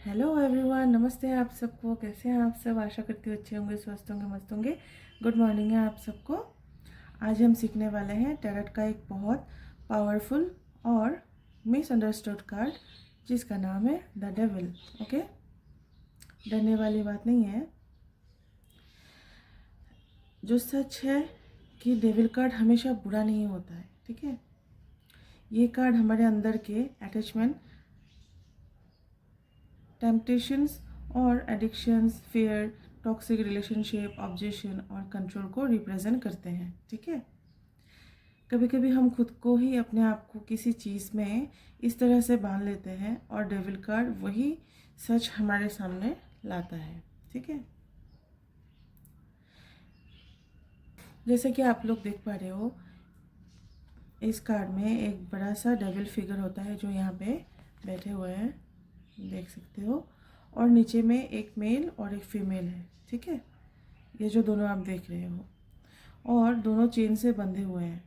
Hello everyone, नमस्ते आप सबको। कैसे हैं आप सब? आशा करती हूँ अच्छे होंगे, स्वस्थ होंगे, मस्त होंगे। गुड मॉर्निंग है आप सबको। आज हम सीखने वाले हैं टैरोट का एक बहुत पावरफुल और मिसअंडरस्टूड कार्ड, जिसका नाम है द डेविल। ओके, डरने वाली बात नहीं है। जो सच है कि डेविल कार्ड हमेशा बुरा नहीं होता है, ठीक है। ये कार्ड हमारे अंदर के अटैचमेंट, टेम्पटेशंस और addictions, fear, toxic relationship, obsession और कंट्रोल को रिप्रेजेंट करते हैं, ठीक है। कभी कभी हम खुद को ही, अपने आप को किसी चीज़ में इस तरह से बांध लेते हैं और डेविल कार्ड वही सच हमारे सामने लाता है, ठीक है। जैसे कि आप लोग देख पा रहे हो, इस कार्ड में एक बड़ा सा डेविल फिगर होता है जो यहाँ पे बैठे हुए हैं, देख सकते हो। और नीचे में एक मेल और एक फीमेल है, ठीक है। ये जो दोनों आप देख रहे हो, और दोनों चेन से बंधे हुए हैं,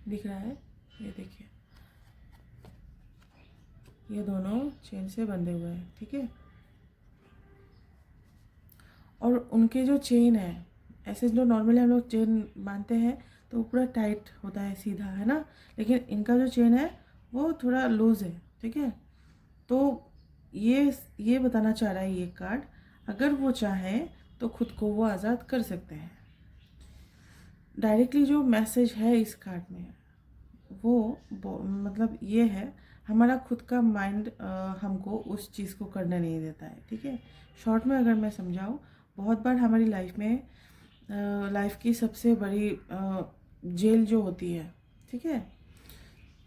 दिख रहा है? ये देखिए, ये दोनों चेन से बंधे हुए हैं, ठीक है। और उनके जो चेन है, ऐसे जो नॉर्मली हम लोग चेन बांधते हैं तो वो पूरा टाइट होता है, सीधा, है ना। लेकिन इनका जो चेन है वो थोड़ा लूज है, ठीक है। तो ये बताना चाह रहा है ये कार्ड, अगर वो चाहे तो खुद को वो आज़ाद कर सकते हैं। डायरेक्टली जो मैसेज है इस कार्ड में वो मतलब ये है, हमारा खुद का माइंड हमको उस चीज़ को करने नहीं देता है, ठीक है। शॉर्ट में अगर मैं समझाऊँ, बहुत बार हमारी लाइफ में, लाइफ की सबसे बड़ी जेल जो होती है, ठीक है,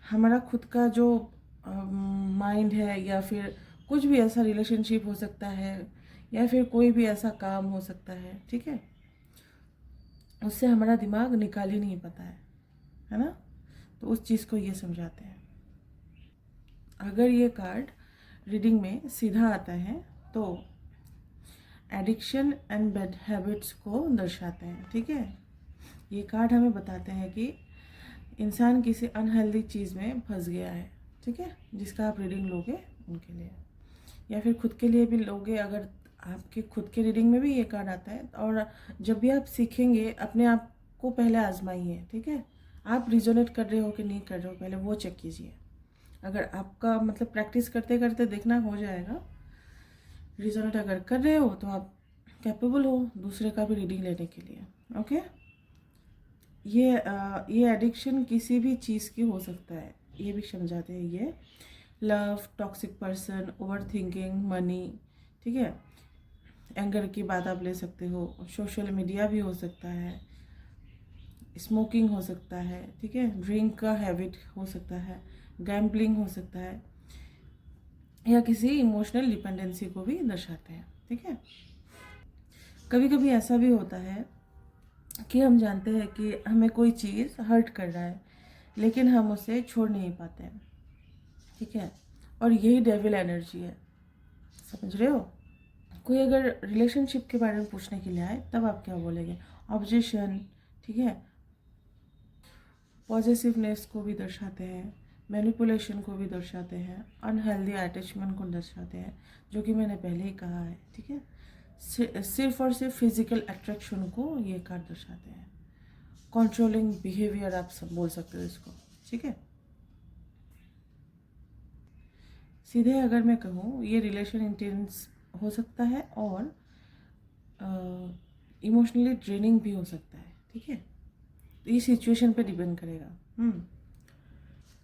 हमारा खुद का जो माइंड है, या फिर कुछ भी ऐसा रिलेशनशिप हो सकता है, या फिर कोई भी ऐसा काम हो सकता है, ठीक है, उससे हमारा दिमाग निकाल ही नहीं पाता है ना। तो उस चीज़ को ये समझाते हैं। अगर ये कार्ड रीडिंग में सीधा आता है तो एडिक्शन एंड बैड हैबिट्स को दर्शाते हैं, ठीक है। ये कार्ड हमें बताते हैं कि इंसान किसी अनहेल्दी चीज़ में फंस गया है, ठीक है, जिसका आप रीडिंग लोगे उनके लिए, या फिर खुद के लिए भी लोगे। अगर आपके खुद के रीडिंग में भी ये कार्ड आता है, और जब भी आप सीखेंगे, अपने आप को पहले आजमाइए, ठीक है। आप रिजोनेट कर रहे हो कि नहीं कर रहे हो, पहले वो चेक कीजिए। अगर आपका मतलब प्रैक्टिस करते करते देखना हो जाएगा, रिजल्ट अगर कर रहे हो तो आप कैपेबल हो दूसरे का भी रीडिंग लेने के लिए, ओके। ये एडिक्शन किसी भी चीज़ की हो सकता है, ये भी समझाते हैं ये। Love, toxic person, over thinking, money, ठीक है। एंगर की बात आप ले सकते हो। सोशल मीडिया भी हो सकता है, स्मोकिंग हो सकता है, ठीक है, ड्रिंक का हैबिट हो सकता है, गैम्बलिंग हो सकता है, या किसी इमोशनल डिपेंडेंसी को भी दर्शाते हैं, ठीक है। कभी कभी ऐसा भी होता है कि हम जानते हैं कि हमें कोई चीज़ हर्ट कर रहा है, लेकिन हम उसे छोड़ नहीं पाते हैं, ठीक है। और यही डेविल एनर्जी है, समझ रहे हो। कोई अगर रिलेशनशिप के बारे में पूछने के लिए आए, तब आप क्या बोलेंगे? ऑब्जेशन, ठीक है, पॉजिटिवनेस को भी दर्शाते हैं, मैनिपुलेशन को भी दर्शाते हैं, अनहेल्दी अटैचमेंट को दर्शाते हैं, जो कि मैंने पहले ही कहा है, ठीक है। सिर्फ और सिर्फ फिजिकल अट्रैक्शन को ये कार्ड दर्शाते हैं। कंट्रोलिंग बिहेवियर आप सब बोल सकते हो इसको, ठीक है। सीधे अगर मैं कहूँ, ये रिलेशन इंटेंस हो सकता है और इमोशनली ड्रेनिंग भी हो सकता है, ठीक है। तो ये सिचुएशन पे डिपेंड करेगा।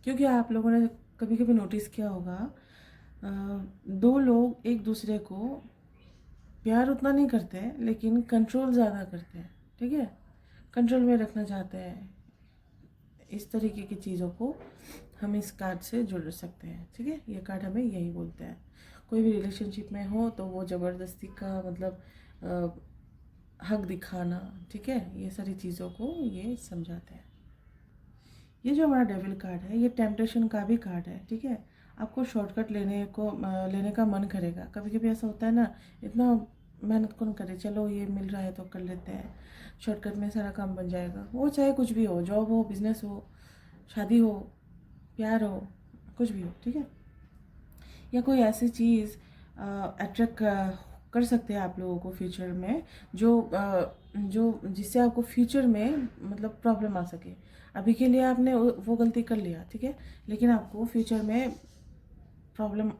क्योंकि आप लोगों ने कभी कभी नोटिस किया होगा, दो लोग एक दूसरे को प्यार उतना नहीं करते हैं, लेकिन कंट्रोल ज़्यादा करते हैं, ठीक है, कंट्रोल में रखना चाहते हैं। इस तरीके की चीज़ों को हम इस कार्ड से जुड़ सकते हैं, ठीक है। ये कार्ड हमें यही बोलते हैं। कोई भी रिलेशनशिप में हो तो वो ज़बरदस्ती का मतलब हक दिखाना, ठीक है, ये सारी चीज़ों को ये समझाते हैं। ये जो हमारा डेविल कार्ड है, ये टेम्पटेशन का भी कार्ड है, ठीक है। आपको शॉर्टकट लेने का मन करेगा। कभी कभी ऐसा होता है ना, इतना मेहनत कौन करे, चलो ये मिल रहा है तो कर लेते हैं, शॉर्टकट में सारा काम बन जाएगा। वो चाहे कुछ भी हो, जॉब हो, बिजनेस हो, शादी हो, प्यार हो, कुछ भी हो, ठीक है। या कोई ऐसी चीज़ अट्रैक्ट कर सकते हैं आप लोगों को फ्यूचर में, जो जिससे आपको फ्यूचर में मतलब प्रॉब्लम आ सके। अभी के लिए आपने वो गलती कर लिया, ठीक है, लेकिन आपको फ्यूचर में प्रॉब्लम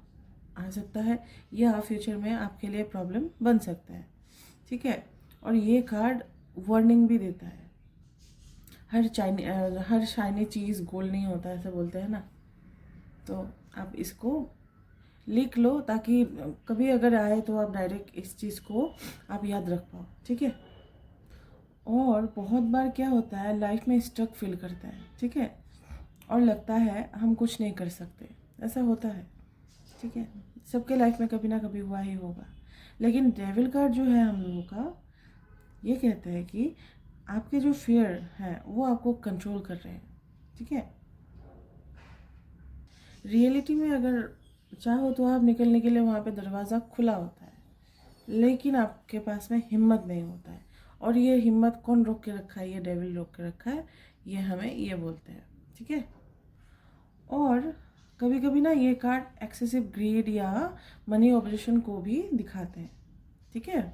आ सकता है, या फ्यूचर में आपके लिए प्रॉब्लम बन सकता है, ठीक है। और ये कार्ड वार्निंग भी देता है। हर शाइनी चीज़ गोल्ड नहीं होता, ऐसा बोलते हैं ना। तो आप इसको लिख लो, ताकि कभी अगर आए तो आप डायरेक्ट इस चीज़ को आप याद रख पाओ, ठीक है। और बहुत बार क्या होता है, लाइफ में स्ट्रक फील करता है, ठीक है, और लगता है हम कुछ नहीं कर सकते, ऐसा होता है, ठीक है। सबके लाइफ में कभी ना कभी हुआ ही होगा। लेकिन डेविल कार्ड जो है हम लोगों का, ये कहते हैं कि आपके जो फियर है वो आपको कंट्रोल कर रहे हैं, ठीक है। रियलिटी में अगर चाहो तो आप निकलने के लिए वहाँ पे दरवाज़ा खुला होता है, लेकिन आपके पास में हिम्मत नहीं होता है। और ये हिम्मत कौन रोक के रखा है? ये डेविल रोक के रखा है, ये हमें ये बोलते हैं, ठीक है। और कभी कभी ना ये कार्ड एक्सेसिव ग्रीड या मनी ऑब्जेशन को भी दिखाते हैं, ठीक है।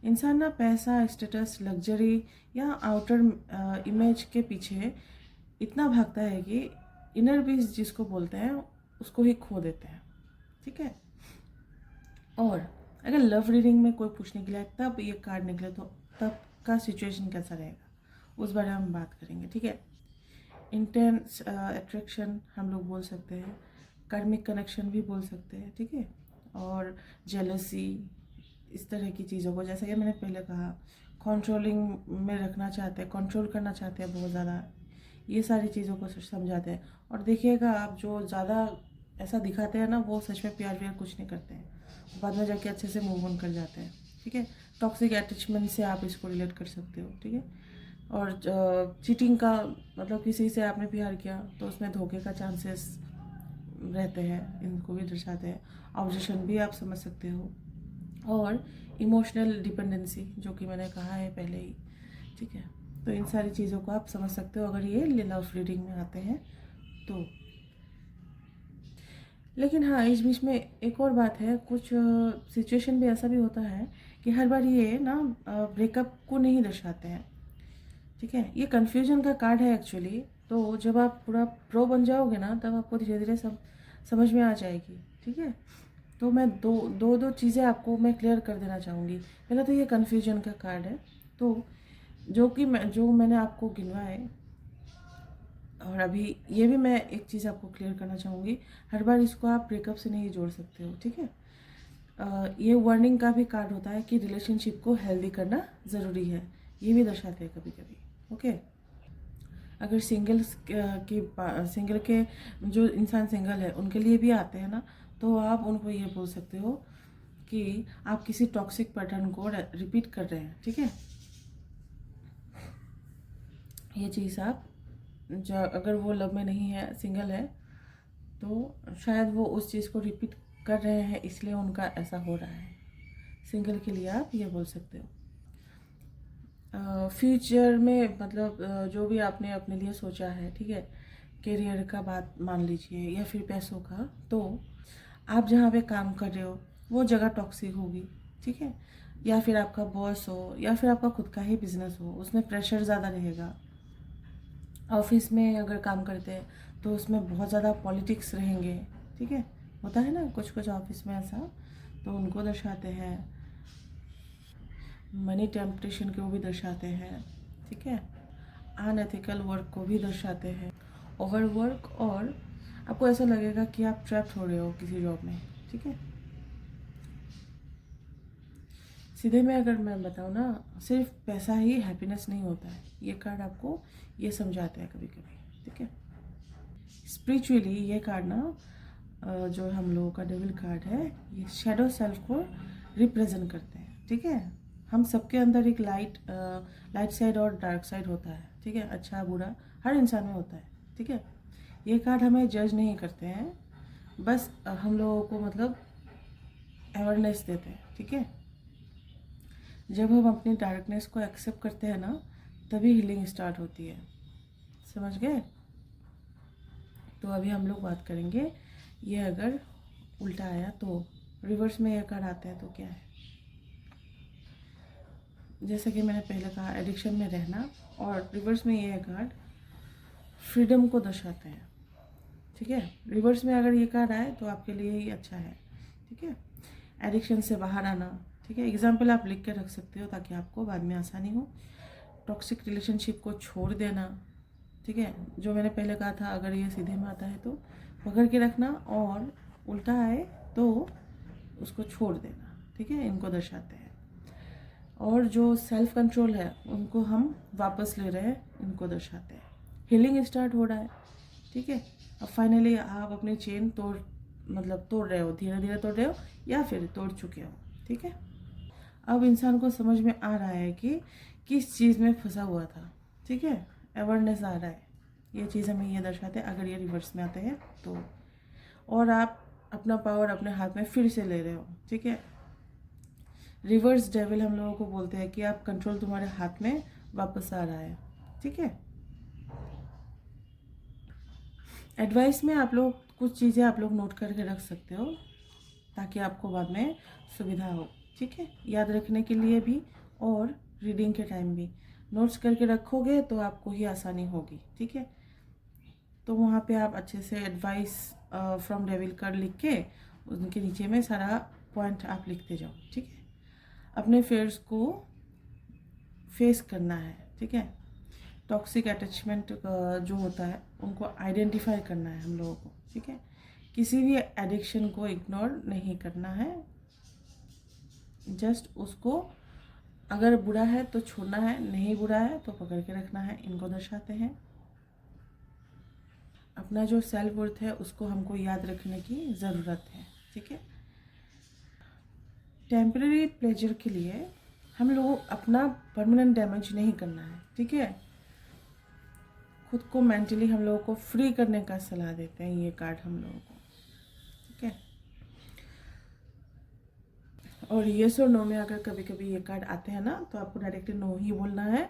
इंसान ना पैसा, स्टेटस, लग्जरी या आउटर इमेज के पीछे इतना भागता है कि इनर पीस जिसको बोलते हैं उसको ही खो देते हैं, ठीक है। और अगर लव रीडिंग में कोई पूछने के लिए तब ये कार्ड निकले तो तब का सिचुएशन कैसा रहेगा, उस बारे में हम बात करेंगे, ठीक है। इंटेंस अट्रैक्शन हम लोग बोल सकते हैं, कार्मिक कनेक्शन भी बोल सकते हैं, ठीक है। और जेलसी, इस तरह की चीज़ों को, जैसा कि मैंने पहले कहा, कंट्रोलिंग में रखना चाहते हैं, कंट्रोल करना चाहते हैं बहुत ज़्यादा, ये सारी चीज़ों को समझाते हैं। और देखिएगा आप, जो ज़्यादा ऐसा दिखाते हैं ना, वो सच में प्यार व्यार कुछ नहीं करते हैं, बाद में जाके अच्छे से मूव ऑन कर जाते हैं, ठीक है। टॉक्सिक अटैचमेंट से आप इसको रिलेट कर सकते हो, ठीक है। और चीटिंग का मतलब, किसी से आपने प्यार किया तो उसमें धोखे का चांसेस रहते हैं, इनको भी दर्शाते हैं। ऑब्जेक्शन भी आप समझ सकते हो। और इमोशनल डिपेंडेंसी, जो कि मैंने कहा है पहले ही, ठीक है। तो इन सारी चीज़ों को आप समझ सकते हो अगर ये लव रीडिंग में आते हैं तो। लेकिन हाँ, इस बीच में एक और बात है, कुछ सिचुएशन भी ऐसा भी होता है कि हर बार ये ना ब्रेकअप को नहीं दर्शाते हैं, ठीक है। ये कन्फ्यूजन का कार्ड है एक्चुअली। तो जब आप पूरा प्रो बन जाओगे ना, तब आपको धीरे धीरे समझ में आ जाएगी, ठीक है। तो मैं दो चीज़ें आपको मैं क्लियर कर देना चाहूँगी। पहले तो ये कन्फ्यूजन का कार्ड है, तो जो मैंने आपको गिनवाए, और अभी ये भी मैं एक चीज़ आपको क्लियर करना चाहूँगी, हर बार इसको आप ब्रेकअप से नहीं जोड़ सकते हो, ठीक है। ये वार्निंग का भी कार्ड होता है कि रिलेशनशिप को हेल्दी करना ज़रूरी है, ये भी दर्शाते हैं कभी कभी, ओके। अगर सिंगल के जो इंसान सिंगल है उनके लिए भी आते हैं ना, तो आप उनको ये बोल सकते हो कि आप किसी टॉक्सिक पैटर्न को रिपीट कर रहे हैं, ठीक है। ये चीज़ आप, जो अगर वो लव में नहीं है, सिंगल है, तो शायद वो उस चीज़ को रिपीट कर रहे हैं, इसलिए उनका ऐसा हो रहा है। सिंगल के लिए आप ये बोल सकते हो। फ्यूचर में मतलब जो भी आपने अपने लिए सोचा है, ठीक है, करियर का बात मान लीजिए या फिर पैसों का, तो आप जहाँ पे काम कर रहे हो वो जगह टॉक्सिक होगी, ठीक है। या फिर आपका बॉस हो, या फिर आपका खुद का ही बिजनेस हो, उसमें प्रेशर ज़्यादा रहेगा। ऑफिस में अगर काम करते हैं तो उसमें बहुत ज़्यादा पॉलिटिक्स रहेंगे, ठीक है। होता है ना कुछ कुछ ऑफिस में ऐसा, तो उनको दर्शाते हैं। मनी टेम्पटेशन को भी दर्शाते हैं, ठीक है। अनएथिकल वर्क को भी दर्शाते हैं। ओवर वर्क, और आपको ऐसा लगेगा कि आप ट्रैप्ड हो रहे हो किसी जॉब में, ठीक है। सीधे में अगर मैं बताऊँ ना, सिर्फ पैसा ही हैप्पीनेस नहीं होता है, ये कार्ड आपको ये समझाते हैं कभी कभी, ठीक है। स्पिरिचुअली ये कार्ड ना, जो हम लोगों का डेविल कार्ड है, ये शैडो सेल्फ को रिप्रेजेंट करते हैं, ठीक है। हम सबके अंदर एक लाइट साइड और डार्क साइड होता है, ठीक है। अच्छा बुरा हर इंसान में होता है, ठीक है। ये कार्ड हमें जज नहीं करते हैं, बस हम लोगों को मतलब अवेयरनेस देते हैं, ठीक है। जब हम अपनी डार्कनेस को एक्सेप्ट करते हैं ना, तभी हीलिंग स्टार्ट होती है, समझ गए। तो अभी हम लोग बात करेंगे, ये अगर उल्टा आया तो, रिवर्स में ये कार्ड आते हैं तो क्या है? जैसे कि मैंने पहले कहा, एडिक्शन में रहना, और रिवर्स में ये कार्ड फ्रीडम को दर्शाते हैं। ठीक है, रिवर्स में अगर ये कार्ड आए तो आपके लिए ही अच्छा है। ठीक है, एडिक्शन से बाहर आना। ठीक है, एग्जाम्पल आप लिख के रख सकते हो ताकि आपको बाद में आसानी हो। टॉक्सिक रिलेशनशिप को छोड़ देना। ठीक है, जो मैंने पहले कहा था, अगर ये सीधे में आता है तो पकड़ के रखना, और उल्टा आए तो उसको छोड़ देना। ठीक है, इनको दर्शाते हैं। और जो सेल्फ कंट्रोल है उनको हम वापस ले रहे हैं, इनको दर्शाते हैं। हीलिंग स्टार्ट हो रहा है। ठीक है, अब फाइनली आप अपनी चेन तोड़ रहे हो, धीरे धीरे तोड़ रहे हो या फिर तोड़ चुके हो। ठीक है, अब इंसान को समझ में आ रहा है कि किस चीज़ में फंसा हुआ था। ठीक है, अवेयरनेस आ रहा है। ये चीज़ हमें ये दर्शाते हैं अगर ये रिवर्स में आते हैं तो। और आप अपना पावर अपने हाथ में फिर से ले रहे हो। ठीक है, रिवर्स डेविल हम लोगों को बोलते हैं कि आप कंट्रोल तुम्हारे हाथ में वापस आ रहा है। ठीक है, एडवाइस में आप लोग कुछ चीज़ें आप लोग नोट करके रख सकते हो ताकि आपको बाद में सुविधा हो। ठीक है, याद रखने के लिए भी और रीडिंग के टाइम भी नोट्स करके रखोगे तो आपको ही आसानी होगी। ठीक है, तो वहाँ पे आप अच्छे से एडवाइस फ्रॉम डेविल कार्ड लिख के उनके नीचे में सारा पॉइंट आप लिखते जाओ। ठीक है, अपने फेयर्स को फेस करना है। ठीक है, टॉक्सिक अटैचमेंट जो होता है उनको आइडेंटिफाई करना है हम लोगों को। ठीक है, किसी भी एडिक्शन को इग्नोर नहीं करना है, जस्ट उसको अगर बुरा है तो छोड़ना है, नहीं बुरा है तो पकड़ के रखना है, इनको दर्शाते हैं। अपना जो सेल्फ वर्थ है उसको हमको याद रखने की ज़रूरत है। ठीक है, टेम्परेरी प्लेजर के लिए हम लोगों अपना परमानेंट डैमेज नहीं करना है। ठीक है, खुद को मेंटली हम लोगों को फ्री करने का सलाह देते हैं ये कार्ड हम लोगों को। ठीक है, और येस और नो में अगर कभी कभी ये कार्ड आते हैं ना तो आपको डायरेक्टली नो ही बोलना है,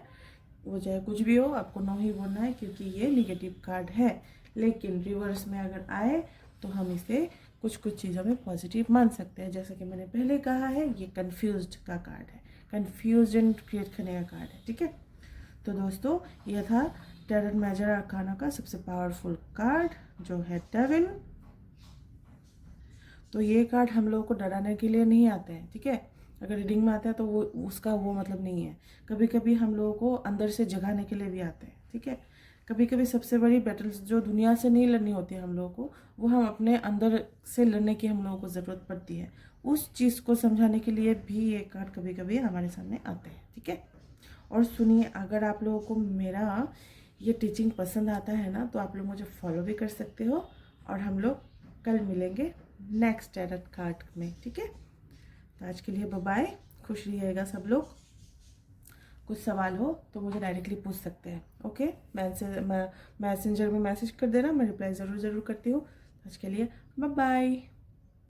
वो चाहे कुछ भी हो आपको नो ही बोलना है, क्योंकि ये निगेटिव कार्ड है। लेकिन रिवर्स में अगर आए तो हम इसे कुछ कुछ चीज़ों में पॉजिटिव मान सकते हैं। जैसे कि मैंने पहले कहा है, ये कन्फ्यूज्ड का कार्ड है, कन्फ्यूजन क्रिएट करने का कार्ड है। ठीक है, तो दोस्तों यह था टैरोट मेजर आर्काना का सबसे पावरफुल कार्ड जो है डेविल। तो ये कार्ड हम लोगों को डराने के लिए नहीं आते हैं। ठीक है, अगर रीडिंग में आता है तो वो उसका वो मतलब नहीं है। कभी कभी हम लोगों को अंदर से जगाने के लिए भी आते हैं। ठीक है, कभी कभी सबसे बड़ी बैटल्स जो दुनिया से नहीं लड़नी होती है हम लोगों को, वो हम अपने अंदर से लड़ने की हम लोगों को ज़रूरत पड़ती है। उस चीज़ को समझाने के लिए भी ये कार्ड कभी कभी हमारे सामने आते हैं। ठीक है, और सुनिए, अगर आप लोगों को मेरा ये टीचिंग पसंद आता है ना तो आप लोग मुझे फॉलो भी कर सकते हो, और हम लोग कल मिलेंगे नेक्स्ट टैरोट कार्ड में। ठीक है, तो आज के लिए बाय बाय, खुश रहिएगा सब लोग। कुछ सवाल हो तो मुझे डायरेक्टली पूछ सकते हैं। ओके, मैसेंजर में मैसेज कर देना, मैं रिप्लाई ज़रूर करती हूँ। आज के लिए बाय बाय।